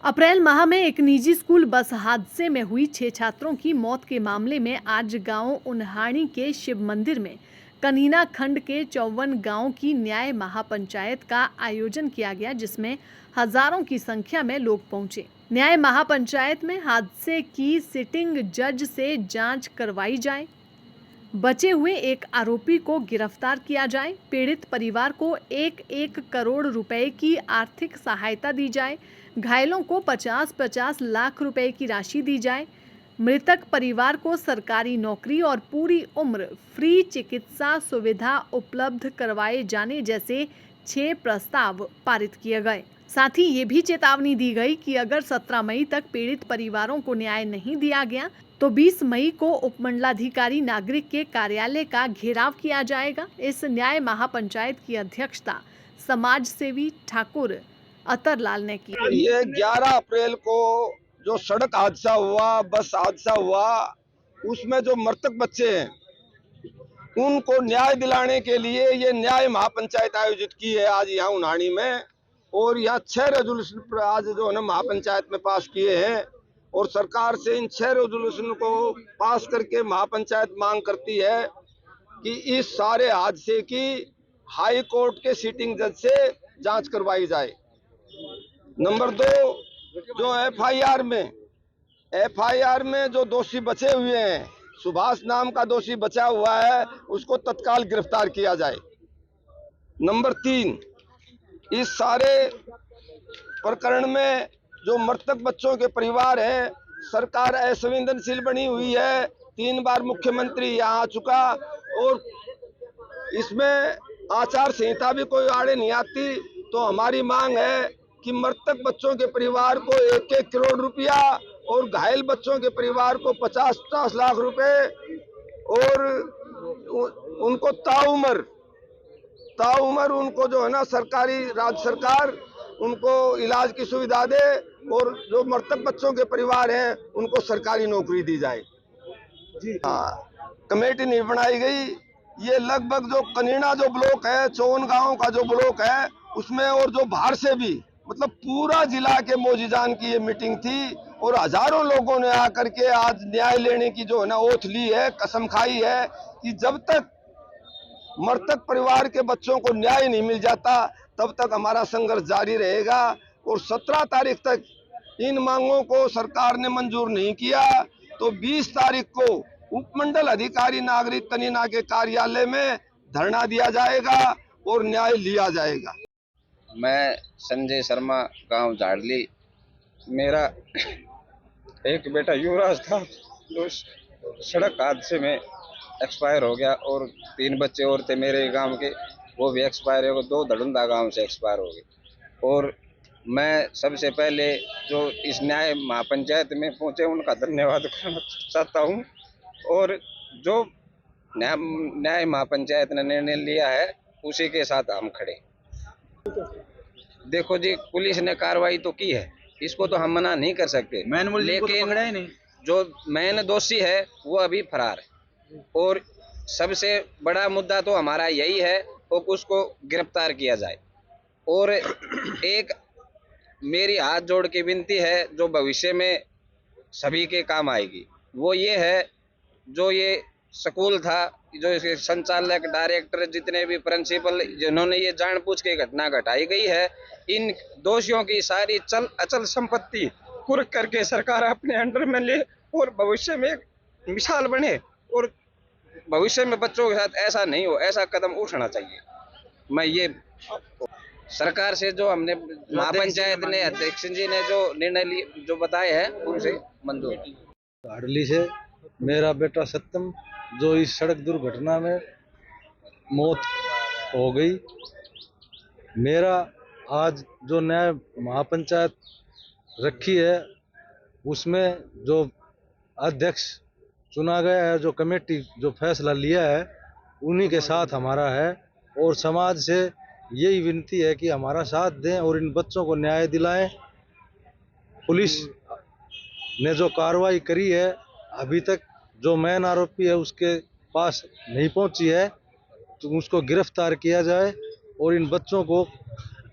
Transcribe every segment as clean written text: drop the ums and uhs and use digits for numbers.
अप्रैल माह में एक निजी स्कूल बस हादसे में हुई 6 छात्रों की मौत के मामले में आज गांव उन्हाणी के शिव मंदिर में कनीना खंड के 54 गांव की न्याय महापंचायत का आयोजन किया गया, जिसमें हजारों की संख्या में लोग पहुंचे। न्याय महापंचायत में हादसे की सिटिंग जज से जांच करवाई जाए, बचे हुए एक आरोपी को गिरफ्तार किया जाए, पीड़ित परिवार को 1-1 करोड़ रुपए की आर्थिक सहायता दी जाए, घायलों को 50-50 लाख रुपए की राशि दी जाए, मृतक परिवार को सरकारी नौकरी और पूरी उम्र फ्री चिकित्सा सुविधा उपलब्ध करवाए जाने जैसे 6 प्रस्ताव पारित किए गए। साथ ही ये भी चेतावनी दी गई कि अगर 17 मई तक पीड़ित परिवारों को न्याय नहीं दिया गया तो 20 मई को उपमंडलाधिकारी नागरिक के कार्यालय का घेराव किया जाएगा। इस न्याय महापंचायत की अध्यक्षता समाज सेवी ठाकुर अतरलाल ने की। ये 11 अप्रैल को जो सड़क हादसा हुआ, बस हादसा हुआ, उसमें जो मृतक बच्चे हैं उनको न्याय दिलाने के लिए ये न्याय महापंचायत आयोजित की है आज यहाँ उन्हाणी में। और यहाँ 6 रेजोल्यूशन आज जो है ना महापंचायत में पास किए हैं और सरकार से इन 6 रेजोल्यूशन को पास करके महापंचायत मांग करती है कि इस सारे हादसे की हाई कोर्ट के सिटिंग जज से जांच करवाई जाए। नंबर 2, जो एफआईआर में जो दोषी बचे हुए हैं, सुभाष नाम का दोषी बचा हुआ है, उसको तत्काल गिरफ्तार किया जाए। नंबर 3, इस सारे प्रकरण में जो मृतक बच्चों के परिवार हैं, सरकार असंवेदनशील बनी हुई है। 3 बार मुख्यमंत्री यहाँ आ चुका और इसमें आचार संहिता भी कोई आड़े नहीं आती। तो हमारी मांग है कि मृतक बच्चों के परिवार को 1-1 करोड़ रुपया और घायल बच्चों के परिवार को 50-50 लाख रुपए और उनको ताउमर उनको जो है ना सरकारी राज्य सरकार उनको इलाज की सुविधा दे और जो मृतक बच्चों के परिवार हैं उनको सरकारी नौकरी दी जाए। हाँ, कमेटी नहीं बनाई गई। ये लगभग जो कनीना जो ब्लॉक है, 54 गांवों का जो ब्लॉक है, उसमें और जो बाहर से भी मतलब पूरा जिला के मोजीजान की ये मीटिंग थी और हजारों लोगों ने आकर के आज न्याय लेने की जो है ना ओथ ली है, कसम खाई है कि जब तक मृतक परिवार के बच्चों को न्याय नहीं मिल जाता तब तक हमारा संघर्ष जारी रहेगा। और 17 तारीख तक इन मांगों को सरकार ने मंजूर नहीं किया तो 20 तारीख को उपमंडल अधिकारी नागरिक कनीना के कार्यालय में धरना दिया जाएगा और न्याय लिया जाएगा। मैं संजय शर्मा, गांव झाड़ली। मेरा एक बेटा युवराज था जो सड़क हादसे में एक्सपायर हो गया और 3 बच्चे और थे मेरे गांव के, वो भी एक्सपायर हो गए। 2 धड़ुंदा गांव से एक्सपायर हो गए। और मैं सबसे पहले जो इस न्याय महापंचायत में पहुंचे उनका धन्यवाद करना चाहता हूं। और जो न्याय महापंचायत ने निर्णय लिया है उसी के साथ हम खड़े। देखो जी, पुलिस ने कार्रवाई तो की है, इसको तो हम मना नहीं कर सकते, लेकिन जो मेन दोषी है वो अभी फरार है। और सबसे बड़ा मुद्दा तो हमारा यही है और उसको गिरफ्तार किया जाए। और एक मेरी हाथ जोड़ के विनती है जो भविष्य में सभी के काम आएगी, वो ये है, जो ये स्कूल था, जो इसके संचालक, डायरेक्टर, जितने भी प्रिंसिपल जिन्होंने ये जानबूझ के घटना घटाई गई है, इन दोषियों की सारी चल अचल संपत्ति कुर्क करके सरकार अपने अंडर में ले और भविष्य में एक मिसाल बने और भविष्य में बच्चों के साथ ऐसा नहीं हो, ऐसा कदम उठाना चाहिए। मैं ये सरकार से जो हमने महापंचायत ने अध्यक्ष जी ने जो निर्णय जो बताए हैं उनसे मंजूर। झाड़ली से मेरा बेटा सत्यम जो इस सड़क दुर्घटना में मौत हो गई। मेरा आज जो न्याय महापंचायत रखी है उसमें जो अध्यक्ष चुना गया है, जो कमेटी जो फैसला लिया है उन्हीं के साथ हमारा है। और समाज से यही विनती है कि हमारा साथ दें और इन बच्चों को न्याय दिलाएं। पुलिस ने जो कार्रवाई करी है अभी तक जो मेन आरोपी है उसके पास नहीं पहुंची है, तो उसको गिरफ्तार किया जाए और इन बच्चों को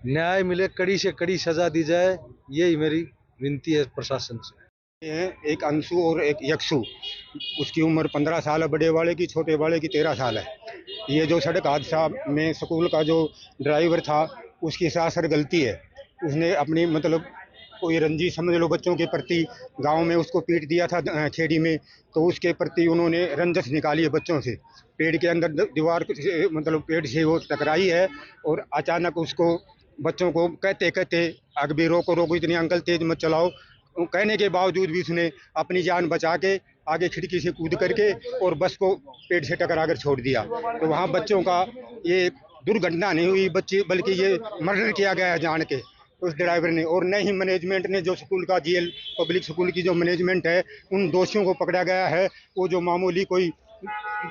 न्याय मिले, कड़ी से कड़ी सजा दी जाए, यही मेरी विनती है प्रशासन से। ये एक अंशु और एक यक्षु, उसकी उम्र 15 साल है, बड़े वाले की, छोटे वाले की 13 साल है। ये जो सड़क हादसा में स्कूल का जो ड्राइवर था उसकी सरासर गलती है। उसने अपनी मतलब कोई रंजिश समझ लो बच्चों के प्रति, गांव में उसको पीट दिया था खेड़ी में, तो उसके प्रति उन्होंने रंजिश निकाली है बच्चों से। पेड़ के अंदर दीवार से मतलब पेड़ से वो टकराई है और अचानक उसको बच्चों को कहते कहते आगे भी रोको रोको, इतनी अंकल तेज मत चलाओ, कहने के बावजूद भी उसने अपनी जान बचा के आगे खिड़की से कूद करके और बस को पेड़ से टकरा कर छोड़ दिया। तो वहाँ बच्चों का ये दुर्घटना नहीं हुई बच्चे, बल्कि ये मर्डर किया गया है जान के उस ड्राइवर ने। और न ही मैनेजमेंट ने, जो स्कूल का जीएल पब्लिक स्कूल की जो मैनेजमेंट है, उन दोषियों को पकड़ा गया है। वो जो मामूली कोई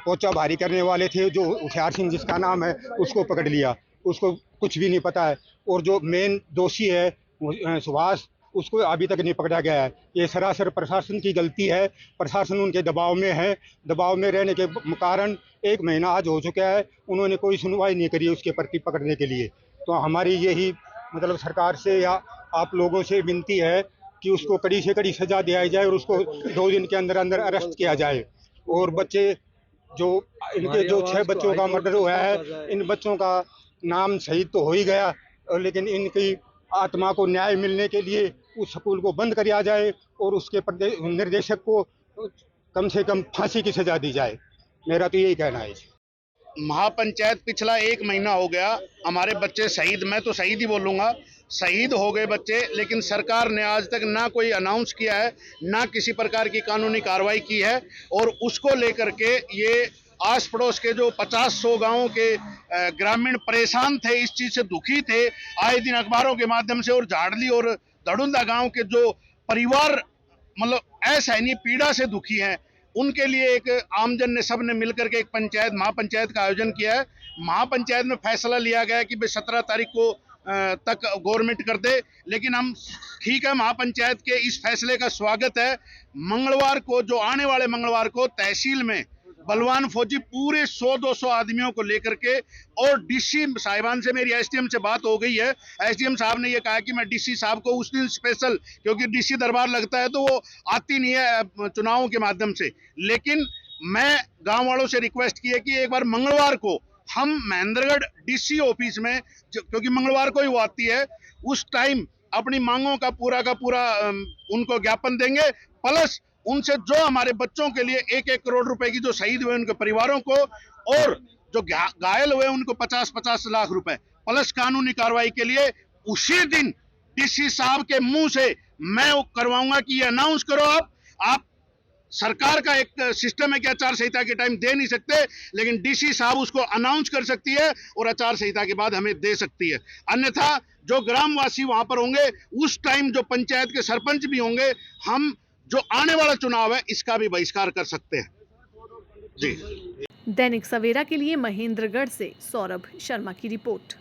पोचा भारी करने वाले थे, जो होशियार सिंह जिसका नाम है, उसको पकड़ लिया, उसको कुछ भी नहीं पता है। और जो मेन दोषी है सुभाष, उसको अभी तक नहीं पकड़ा गया है। ये सरासर प्रशासन की गलती है। प्रशासन उनके दबाव में है, दबाव में रहने के कारण 1 महीना आज हो चुका है, उन्होंने कोई सुनवाई नहीं करी उसके प्रति पकड़ने के लिए। तो हमारी यही मतलब सरकार से या आप लोगों से विनती है कि उसको कड़ी से कड़ी सजा दिलाई जाए और उसको 2 दिन के अंदर अंदर अरेस्ट किया जाए। और बच्चे जो इनके जो 6 बच्चों का मर्डर हुआ है, इन बच्चों का नाम शहीद तो हो ही गया, लेकिन इनकी आत्मा को न्याय मिलने के लिए उस स्कूल को बंद किया जाए और उसके निर्देशक को कम से कम फांसी की सजा दी जाए। मेरा तो यही कहना है। महापंचायत पिछला 1 महीना हो गया, हमारे बच्चे शहीद, मैं तो शहीद ही बोलूँगा, शहीद हो गए बच्चे, लेकिन सरकार ने आज तक ना कोई अनाउंस किया है, ना किसी प्रकार की कानूनी कार्रवाई की है। और उसको लेकर के ये आस पड़ोस के जो 50-100 गांवों के ग्रामीण परेशान थे, इस चीज़ से दुखी थे। आए दिन अखबारों के माध्यम से और झाड़ली और दड़ुंदा गांव के जो परिवार मतलब असहनीय पीड़ा से दुखी हैं, उनके लिए एक आमजन ने, सब ने मिलकर के एक पंचायत, महापंचायत का आयोजन किया है। महापंचायत में फैसला लिया गया कि भाई 17 तारीख को तक गवर्नमेंट कर दे, लेकिन हम ठीक है, महापंचायत के इस फैसले का स्वागत है। मंगलवार को, जो आने वाले मंगलवार को, तहसील में बलवान फौजी पूरे 100-200 आदमियों को लेकर के, और डीसी साहिबान से मेरी एसडीएम से बात हो गई है। एसडीएम साहब ने ये कहा कि मैं डीसी साहब को उस दिन स्पेशल, क्योंकि डीसी दरबार लगता है तो वो आती नहीं है चुनावों के माध्यम से, लेकिन मैं गांव वालों से रिक्वेस्ट की है कि एक बार मंगलवार को हम महेंद्रगढ़ डीसी ऑफिस में, क्योंकि मंगलवार को ही वो आती है, उस टाइम अपनी मांगों का पूरा उनको ज्ञापन देंगे, प्लस उनसे जो हमारे बच्चों के लिए 1-1 करोड़ रुपए की, जो शहीद हुए उनके परिवारों को और जो घायल हुए उनको 50-50 लाख रुपए प्लस कानूनी कार्रवाई के लिए उसी दिन डीसी साहब के मुंह से मैं करवाऊंगा कि ये अनाउंस करो। आप सरकार का एक सिस्टम है कि आचार संहिता के टाइम दे नहीं सकते, लेकिन डीसी साहब उसको अनाउंस कर सकती है और आचार संहिता के बाद हमें दे सकती है। अन्यथा जो ग्रामवासी वहां पर होंगे, उस टाइम जो पंचायत के सरपंच भी होंगे, हम जो आने वाला चुनाव है इसका भी बहिष्कार कर सकते हैं। जी। दैनिक सवेरा के लिए महेंद्रगढ़ से सौरभ शर्मा की रिपोर्ट।